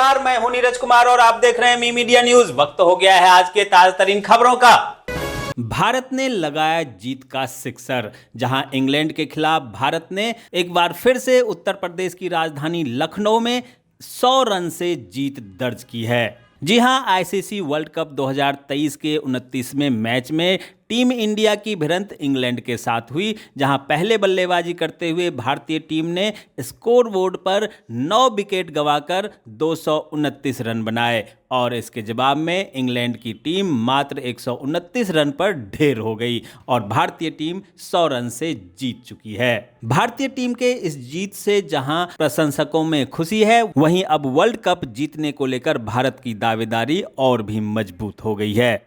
नमस्कार, मैं हूं नीरज कुमार और आप देख रहे हैं मी मीडिया न्यूज। वक्त हो गया है आज के ताजा तरीन खबरों का। भारत ने लगाया जीत का सिक्सर। जहां इंग्लैंड के खिलाफ भारत ने एक बार फिर से उत्तर प्रदेश की राजधानी लखनऊ में 100 रन से जीत दर्ज की है। जी हां, आईसीसी वर्ल्ड कप 2023 के 29वें मैच में टीम इंडिया की भिड़ंत इंग्लैंड के साथ हुई, जहां पहले बल्लेबाजी करते हुए भारतीय टीम ने स्कोर बोर्ड पर 9 विकेट गंवाकर 229 रन बनाए और इसके जवाब में इंग्लैंड की टीम मात्र 129 रन पर ढेर हो गई और भारतीय टीम 100 रन से जीत चुकी है। भारतीय टीम के इस जीत से जहां प्रशंसकों में खुशी है, वहीं अब वर्ल्ड कप जीतने को लेकर भारत की दावेदारी और भी मजबूत हो गई है।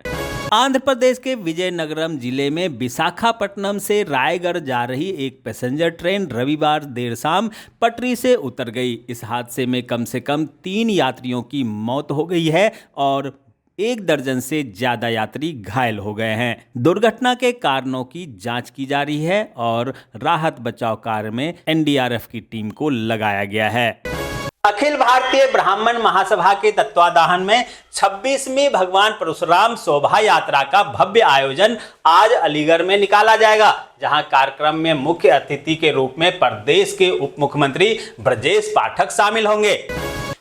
आंध्र प्रदेश के विजयनगरम जिले में विशाखापट्टनम से रायगढ़ जा रही एक पैसेंजर ट्रेन रविवार देर शाम पटरी से उतर गई। इस हादसे में कम से कम 3 यात्रियों की मौत हो गई है और 1 दर्जन से ज्यादा यात्री घायल हो गए हैं। दुर्घटना के कारणों की जांच की जा रही है और राहत बचाव कार्य में एनडीआरएफ की टीम को लगाया गया है। अखिल भारतीय ब्राह्मण महासभा के तत्वाधान में 26वीं भगवान परशुराम शोभा यात्रा का भव्य आयोजन आज अलीगढ़ में निकाला जाएगा, जहां कार्यक्रम में मुख्य अतिथि के रूप में प्रदेश के उप मुख्यमंत्री ब्रजेश पाठक शामिल होंगे।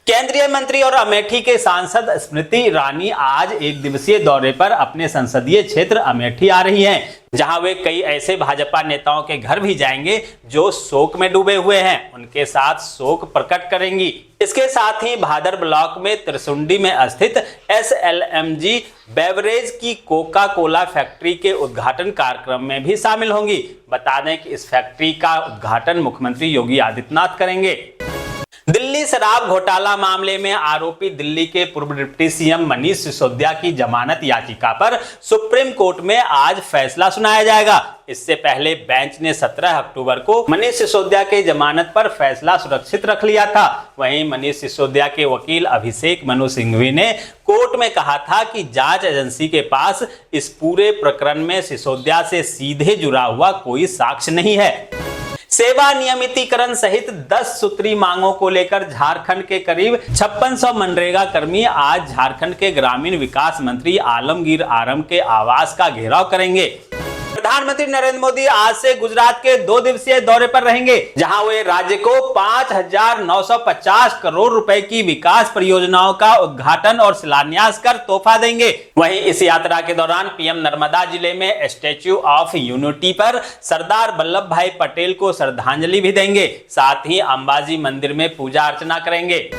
केंद्रीय मंत्री और अमेठी के सांसद स्मृति ईरानी आज 1 दिवसीय दौरे पर अपने संसदीय क्षेत्र अमेठी आ रही हैं, जहां वे कई ऐसे भाजपा नेताओं के घर भी जाएंगे जो शोक में डूबे हुए हैं, उनके साथ शोक प्रकट करेंगी। इसके साथ ही भादर ब्लॉक में त्रिसुंडी में स्थित SLMG बेवरेज की कोका कोला फैक्ट्री के उद्घाटन कार्यक्रम में भी शामिल होंगी। बता दें कि इस फैक्ट्री का उद्घाटन मुख्यमंत्री योगी आदित्यनाथ करेंगे। दिल्ली शराब घोटाला मामले में आरोपी दिल्ली के पूर्व डिप्टी सीएम मनीष सिसोदिया की जमानत याचिका पर सुप्रीम कोर्ट में आज फैसला सुनाया जाएगा। इससे पहले बेंच ने 17 अक्टूबर को मनीष सिसोदिया के जमानत पर फैसला सुरक्षित रख लिया था। वहीं मनीष सिसोदिया के वकील अभिषेक मनु सिंघवी ने कोर्ट में कहा था कि जांच एजेंसी के पास इस पूरे प्रकरण में सिसोदिया से सीधे जुड़ा हुआ कोई साक्ष्य नहीं है। सेवा नियमितीकरण सहित 10 सूत्री मांगों को लेकर झारखंड के करीब 5600 मनरेगा कर्मी आज झारखंड के ग्रामीण विकास मंत्री आलमगीर आलम के आवास का घेराव करेंगे। प्रधानमंत्री नरेंद्र मोदी आज से गुजरात के 2 दिवसीय दौरे पर रहेंगे, जहां वे राज्य को 5950 करोड़ रुपए की विकास परियोजनाओं का उद्घाटन और शिलान्यास कर तोहफा देंगे। वहीं इस यात्रा के दौरान पीएम नर्मदा जिले में स्टैच्यू ऑफ यूनिटी पर सरदार वल्लभ भाई पटेल को श्रद्धांजलि भी देंगे। साथ ही अंबाजी मंदिर में पूजा अर्चना करेंगे।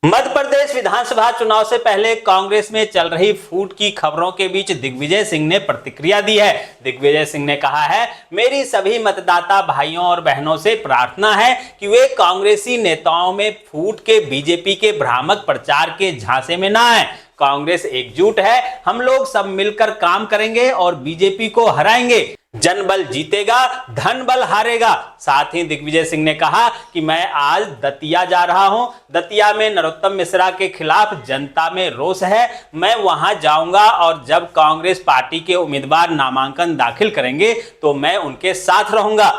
मध्य प्रदेश विधानसभा चुनाव से पहले कांग्रेस में चल रही फूट की खबरों के बीच दिग्विजय सिंह ने प्रतिक्रिया दी है। दिग्विजय सिंह ने कहा है, मेरी सभी मतदाता भाइयों और बहनों से प्रार्थना है कि वे कांग्रेसी नेताओं में फूट के बीजेपी के भ्रामक प्रचार के झांसे में ना आए। कांग्रेस एकजुट है, हम लोग सब मिलकर काम करेंगे और बीजेपी को हराएंगे। जनबल जीतेगा, धन बल हारेगा। साथ ही दिग्विजय सिंह ने कहा कि मैं आज दतिया जा रहा हूं। दतिया में नरोत्तम मिश्रा के खिलाफ जनता में रोष है। मैं वहां जाऊंगा और जब कांग्रेस पार्टी के उम्मीदवार नामांकन दाखिल करेंगे तो मैं उनके साथ रहूंगा।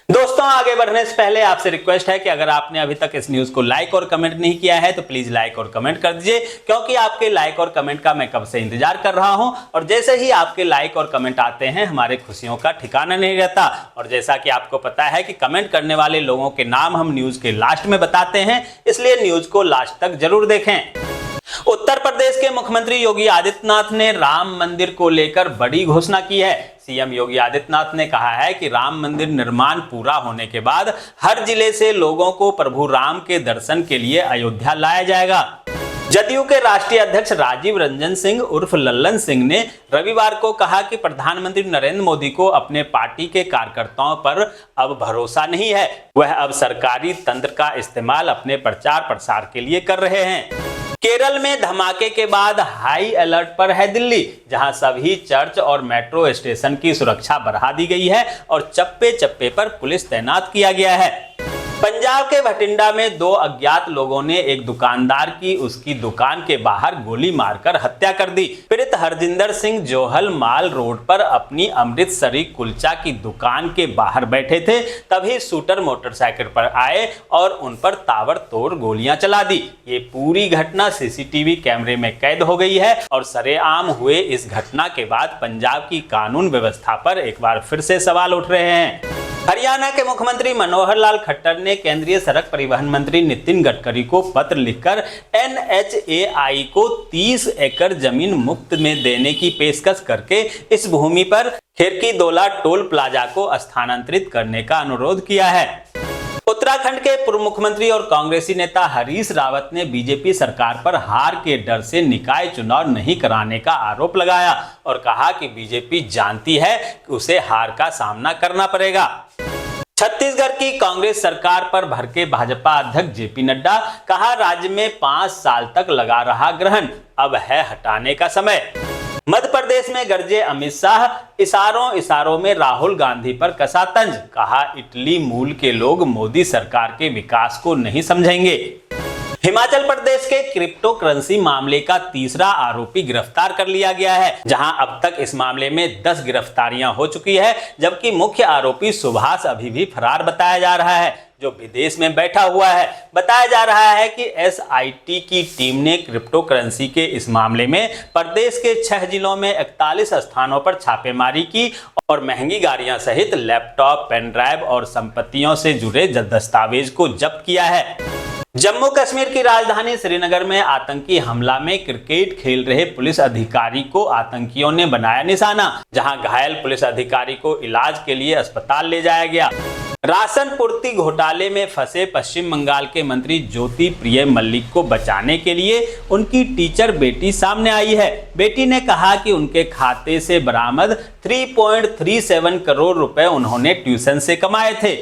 दोस्तों, आगे बढ़ने से पहले आपसे रिक्वेस्ट है कि अगर आपने अभी तक इस न्यूज को लाइक और कमेंट नहीं किया है तो प्लीज लाइक और कमेंट कर दीजिए, क्योंकि आपके लाइक और कमेंट का मैं कब से इंतजार कर रहा हूं और जैसे ही आपके लाइक और कमेंट आते हैं हमारे खुशियों का ठिकाना नहीं रहता। और जैसा कि आपको पता है कि कमेंट करने वाले लोगों के नाम हम न्यूज के लास्ट में बताते हैं, इसलिए न्यूज को लास्ट तक जरूर देखें। उत्तर प्रदेश के मुख्यमंत्री योगी आदित्यनाथ ने राम मंदिर को लेकर बड़ी घोषणा की है। सीएम योगी आदित्यनाथ ने कहा है कि राम मंदिर निर्माण पूरा होने के बाद हर जिले से लोगों को प्रभु राम के दर्शन के लिए अयोध्या लाया जाएगा। जदयू के राष्ट्रीय अध्यक्ष राजीव रंजन सिंह उर्फ लल्लन सिंह ने रविवार को कहा कि प्रधानमंत्री नरेंद्र मोदी को अपने पार्टी के कार्यकर्ताओं पर अब भरोसा नहीं है। वह अब सरकारी तंत्र का इस्तेमाल अपने प्रचार प्रसार के लिए कर रहे हैं। केरल में धमाके के बाद हाई अलर्ट पर है दिल्ली, जहां सभी चर्च और मेट्रो स्टेशन की सुरक्षा बढ़ा दी गई है और चप्पे चप्पे पर पुलिस तैनात किया गया है। पंजाब के भटिंडा में दो अज्ञात लोगों ने एक दुकानदार की उसकी दुकान के बाहर गोली मारकर हत्या कर दी। पीड़ित हरजिंदर सिंह जोहल माल रोड पर अपनी अमृतसरी कुलचा की दुकान के बाहर बैठे थे, तभी शूटर मोटरसाइकिल पर आए और उन पर ताबड़तोड़ गोलियां चला दी। ये पूरी घटना सीसीटीवी कैमरे में कैद हो गई है और सरेआम हुए इस घटना के बाद पंजाब की कानून व्यवस्था पर एक बार फिर से सवाल उठ रहे हैं। हरियाणा के मुख्यमंत्री मनोहर लाल खट्टर ने केंद्रीय सड़क परिवहन मंत्री नितिन गडकरी को पत्र लिखकर NHAI को 30 एकड़ जमीन मुफ्त में देने की पेशकश करके इस भूमि पर खिरकीदोला टोल प्लाजा को स्थानांतरित करने का अनुरोध किया है। उत्तराखंड के पूर्व मुख्यमंत्री और कांग्रेसी नेता हरीश रावत ने बीजेपी सरकार पर हार के डर से निकाय चुनाव नहीं कराने का आरोप लगाया और कहा कि बीजेपी जानती है कि उसे हार का सामना करना पड़ेगा। छत्तीसगढ़ की कांग्रेस सरकार पर भड़के भाजपा अध्यक्ष जेपी नड्डा, कहा राज्य में 5 साल तक लगा रहा ग्रहण, अब है हटाने का समय। मध्य प्रदेश में गरजे अमित शाह, इशारों में राहुल गांधी पर कसा तंज, कहा इटली मूल के लोग मोदी सरकार के विकास को नहीं समझेंगे। हिमाचल प्रदेश के क्रिप्टो करेंसी मामले का तीसरा आरोपी गिरफ्तार कर लिया गया है, जहां अब तक इस मामले में 10 गिरफ्तारियां हो चुकी है, जबकि मुख्य आरोपी सुभाष अभी भी फरार बताया जा रहा है, जो विदेश में बैठा हुआ है। बताया जा रहा है कि SIT की टीम ने क्रिप्टो करेंसी के इस मामले में प्रदेश के 6 जिलों में 41 स्थानों पर छापेमारी की और महंगी गाड़ियां सहित लैपटॉप, पेन ड्राइव और संपत्तियों से जुड़े दस्तावेज को जब्त किया है। जम्मू कश्मीर की राजधानी श्रीनगर में आतंकी हमला में क्रिकेट खेल रहे पुलिस अधिकारी को आतंकियों ने बनाया निशाना, जहां घायल पुलिस अधिकारी को इलाज के लिए अस्पताल ले जाया गया। राशन पूर्ति घोटाले में फंसे पश्चिम बंगाल के मंत्री ज्योति प्रिय मल्लिक को बचाने के लिए उनकी टीचर बेटी सामने आई है। बेटी ने कहा कि उनके खाते से बरामद 3.37 करोड़ रुपए उन्होंने ट्यूशन से कमाए थे।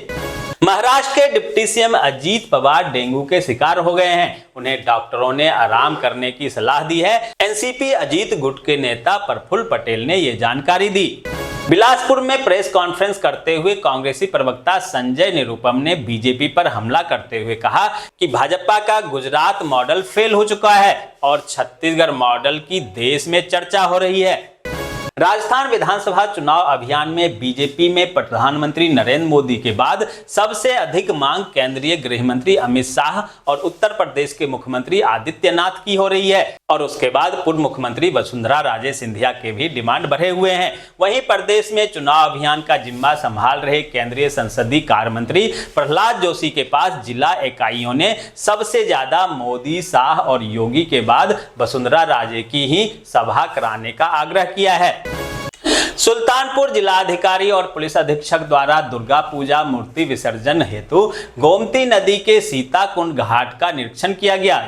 महाराष्ट्र के deputy CM Ajit Pawar dengue के शिकार हो गए हैं। उन्हें डॉक्टरों ने आराम करने की सलाह दी है। एनसीपी अजीत गुट के नेता प्रफुल्ल पटेल ने ये जानकारी दी। बिलासपुर में प्रेस कॉन्फ्रेंस करते हुए कांग्रेसी प्रवक्ता संजय निरुपम ने बीजेपी पर हमला करते हुए कहा कि भाजपा का गुजरात मॉडल फेल हो चुका है और छत्तीसगढ़ मॉडल की देश में चर्चा हो रही है। राजस्थान विधानसभा चुनाव अभियान में बीजेपी में प्रधानमंत्री नरेंद्र मोदी के बाद सबसे अधिक मांग केंद्रीय गृह मंत्री अमित शाह और उत्तर प्रदेश के मुख्यमंत्री आदित्यनाथ की हो रही है और उसके बाद पूर्व मुख्यमंत्री वसुंधरा राजे सिंधिया के भी डिमांड बढ़े हुए हैं। वहीं प्रदेश में चुनाव अभियान का जिम्मा संभाल रहे केंद्रीय संसदीय कार्य मंत्री प्रहलाद जोशी के पास जिला इकाइयों ने सबसे ज्यादा मोदी, शाह और योगी के बाद वसुंधरा राजे की ही सभा कराने का आग्रह किया है। सुल्तानपुर जिलाधिकारी और पुलिस अधीक्षक द्वारा दुर्गा पूजा मूर्ति विसर्जन हेतु गोमती नदी के सीताकुंड घाट का निरीक्षण किया गया।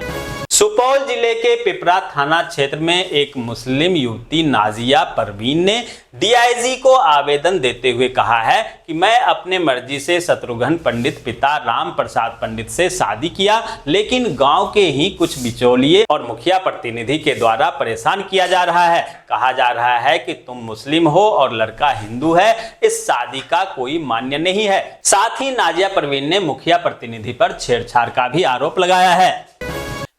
सुपौल जिले के पिपरा थाना क्षेत्र में एक मुस्लिम युवती नाजिया परवीन ने डीआईजी को आवेदन देते हुए कहा है कि मैं अपने मर्जी से शत्रुघ्न पंडित पिता राम प्रसाद पंडित से शादी किया, लेकिन गांव के ही कुछ बिचौलिए और मुखिया प्रतिनिधि के द्वारा परेशान किया जा रहा है। कहा जा रहा है कि तुम मुस्लिम हो और लड़का हिंदू है, इस शादी का कोई मान्य नहीं है। साथ ही नाजिया परवीन ने मुखिया प्रतिनिधि पर छेड़छाड़ का भी आरोप लगाया है।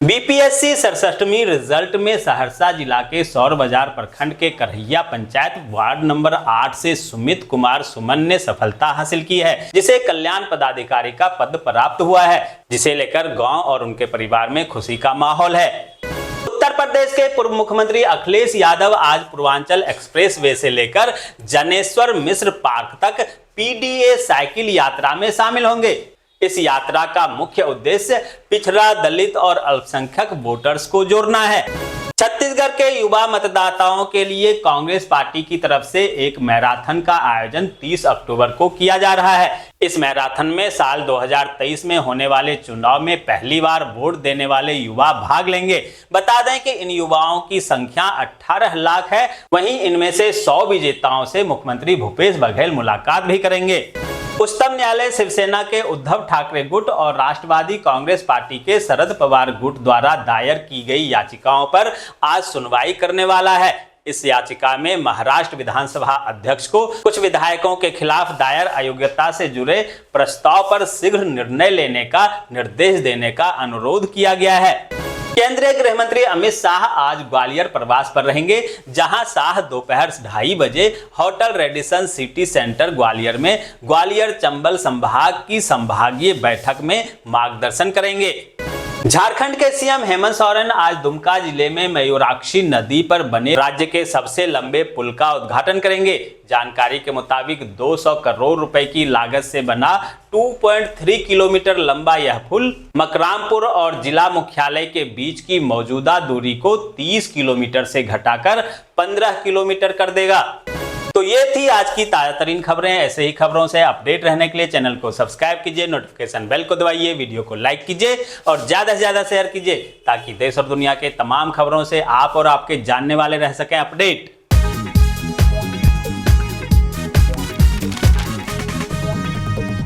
बीपीएससी 67वीं रिजल्ट में सहरसा जिला के सौर बाजार प्रखंड के करहिया पंचायत वार्ड नंबर 8 से सुमित कुमार सुमन ने सफलता हासिल की है, जिसे कल्याण पदाधिकारी का पद प्राप्त हुआ है, जिसे लेकर गांव और उनके परिवार में खुशी का माहौल है। उत्तर प्रदेश के पूर्व मुख्यमंत्री अखिलेश यादव आज पूर्वांचल एक्सप्रेस वे से लेकर जनेश्वर मिश्र पार्क तक पीडीए साइकिल यात्रा में शामिल होंगे। इस यात्रा का मुख्य उद्देश्य पिछड़ा, दलित और अल्पसंख्यक वोटर्स को जोड़ना है। छत्तीसगढ़ के युवा मतदाताओं के लिए कांग्रेस पार्टी की तरफ से एक मैराथन का आयोजन 30 अक्टूबर को किया जा रहा है। इस मैराथन में साल 2023 में होने वाले चुनाव में पहली बार वोट देने वाले युवा भाग लेंगे। बता दें कि इन युवाओं की संख्या 18 लाख है। वहीं इनमें से 100 विजेताओं से मुख्यमंत्री भूपेश बघेल मुलाकात भी करेंगे। उच्चतम न्यायालय शिवसेना के उद्धव ठाकरे गुट और राष्ट्रवादी कांग्रेस पार्टी के शरद पवार गुट द्वारा दायर की गई याचिकाओं पर आज सुनवाई करने वाला है। इस याचिका में महाराष्ट्र विधानसभा अध्यक्ष को कुछ विधायकों के खिलाफ दायर अयोग्यता से जुड़े प्रस्ताव पर शीघ्र निर्णय लेने का निर्देश देने का अनुरोध किया गया है। केंद्रीय गृह मंत्री अमित शाह आज ग्वालियर प्रवास पर रहेंगे, जहां शाह दोपहर 2:30 बजे hotel Radisson city centre Gwalior में ग्वालियर चंबल संभाग की संभागीय बैठक में मार्गदर्शन करेंगे। झारखंड के सीएम हेमंत सोरेन आज दुमका जिले में मयूराक्षी नदी पर बने राज्य के सबसे लंबे पुल का उद्घाटन करेंगे। जानकारी के मुताबिक 200 करोड़ रुपए की लागत से बना 2.3 किलोमीटर लंबा यह पुल मकरामपुर और जिला मुख्यालय के बीच की मौजूदा दूरी को 30 किलोमीटर से घटाकर 15 किलोमीटर कर देगा। तो ये थी आज की ताजा तरीन खबरें। ऐसे ही खबरों से अपडेट रहने के लिए चैनल को सब्सक्राइब कीजिए, नोटिफिकेशन बेल को दबाइए, वीडियो को लाइक कीजिए और ज्यादा से ज्यादा शेयर कीजिए, ताकि देश और दुनिया के तमाम खबरों से आप और आपके जानने वाले रह सकें अपडेट।